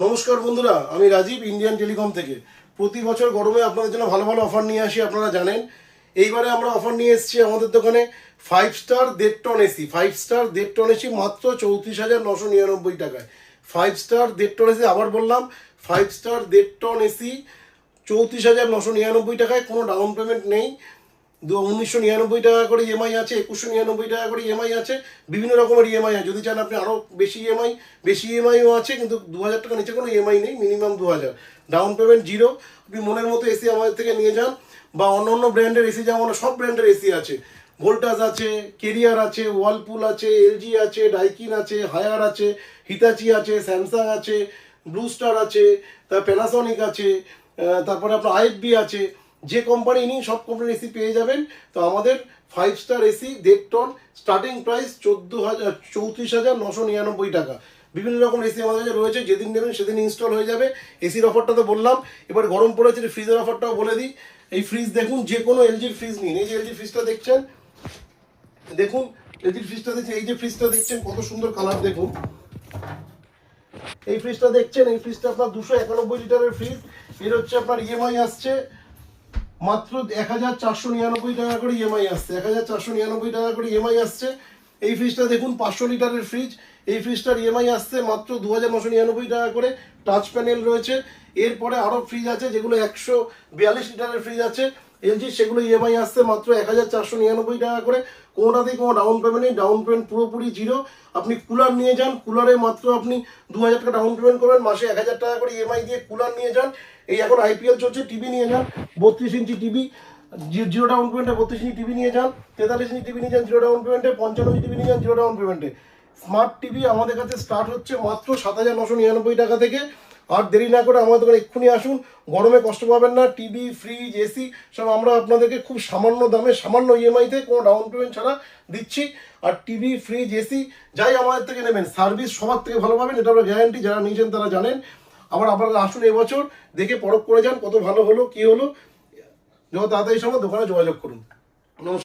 নমস্কার বন্ধুরা, আমি রাজীব ইন্ডিয়ান টেলিকম থেকে। প্রতি বছর গরমে আপনাদের জন্য ভালো ভালো অফার নিয়ে আসি, আপনারা জানেন। এইবারে আমরা অফার নিয়ে এসেছি আমাদের দোকানে 5 star 1.5 ton AC. 5 star 1.5 ton AC মাত্র 34,999 টাকায়। 5 স্টার 1.5 টন এসি, আবার বললাম 5 স্টার 1.5 টন এসি 34,999 টাকায়। কোনো ডাউন পেমেন্ট নেই। 1999 টাকা করে ইএমআই আছে, 2199 টাকা করে ইএমআই আছে, বিভিন্ন রকমের ইএমআই আছে। যদি চান আপনি আরও বেশি ইএমআইও আছে, কিন্তু 2000 টাকা নিচে কোনো ইএমআই নেই, মিনিমাম 2000। Down payment zero. আপনি মনের মতো এসি আমাদের থেকে নিয়ে যান, বা অন্য ব্র্যান্ডের এসি, যেমন সব ব্র্যান্ডের এসি আছে। ভোল্টাস আছে, কেরিয়ার আছে, ওয়ালপুল আছে, এলজি আছে, ডাইকিন আছে, হায়ার আছে, হিতাচি আছে, স্যামসাং আছে, ব্লু স্টার আছে, তারপর প্যানাসনিক আছে, তারপরে আপনার আইএফবি আছে। যে কোম্পানি নিন সব কোম্পানির এসি পেয়ে যাবেন। তো আমাদের 5 star AC 1.5 ton starting price 34,999 টাকা। বিভিন্ন রকম এসি আমাদের কাছে রয়েছে, যেদিন নেবেন সেদিন ইনস্টল হয়ে যাবে। এসির অফারটা তো বললাম, এবার গরম পড়েছে, ফ্রিজের অফারটাও বলে দিই। এই ফ্রিজ দেখুন, যে কোনো এলজির ফ্রিজ নিন। এই যে এলজির ফ্রিজটা দেখছেন, দেখুন এলজির ফ্রিজটা দেখছেন, এই যে ফ্রিজটা দেখছেন কত সুন্দর কালার দেখুন। এই ফ্রিজটা দেখছেন, এই ফ্রিজটা আপনার 291 লিটারের ফ্রিজ। এর হচ্ছে আপনার ইএমআই আসছে মাত্র 1,499 টাকা করে ইএমআই আসছে। 1,499 টাকা করে ইএমআই আসছে। এই ফ্রিজটা দেখুন, 500 লিটারের ফ্রিজ। এই ফ্রিজটার ইএমআই আসছে মাত্র 2,999 টাকা করে। টাচ প্যানেল রয়েছে। এরপরে আরও ফ্রিজ আছে যেগুলো 142 লিটারের ফ্রিজ আছে এলজি, সেগুলো ইএমআই আসছে মাত্র 1,499 টাকা করে। কোনোটাতেই কোনো ডাউন পেমেন্ট নেই, ডাউন পেমেন্ট পুরোপুরি জিরো। আপনি কুলার নিয়ে যান, কুলারে মাত্র আপনি 2,000 টাকা ডাউন পেমেন্ট করবেন, মাসে 1,000 টাকা করে ইএমআই দিয়ে কুলার নিয়ে যান। এই এখন আইপিএল চলছে, টিভি নিয়ে যান, 32 ইঞ্চি টিভি জিরো ডাউন পেমেন্টে। 32 ইঞ্চি টিভি নিয়ে যান, 43 ইঞ্চি টিভি নিয়ে যান জিরো ডাউন পেমেন্টে, 55 ইঞ্চি টিভি নিয়ে যান জিরো ডাউন পেমেন্টে। স্মার্ট টিভি আমাদের কাছে স্টার্ট হচ্ছে মাত্র 7,999 টাকা থেকে। আর দেরি না করে আমাদের দোকানে এক্ষুনি আসুন, গরমে কষ্ট পাবেন না। টিভি, ফ্রিজ, এসি সব আমরা আপনাদেরকে খুব সামান্য দামে, সামান্য ইএমআইতে, কোনো ডাউন পেমেন্ট ছাড়া দিচ্ছি। আর টিভি, ফ্রিজ, এসি যাই আমাদের থেকে নেবেন, সার্ভিস সবার থেকে ভালো পাবেন, এটা আমরা গ্যারান্টি। যারা নিয়েছেন তারা জানেন। আবার আপনারা আসুন এবছর, দেখে পরখ করে যান কত ভালো হলো কি হলো। যত তাড়াতাড়ি সময় দোকানে যোগাযোগ করুন। নমস্কার।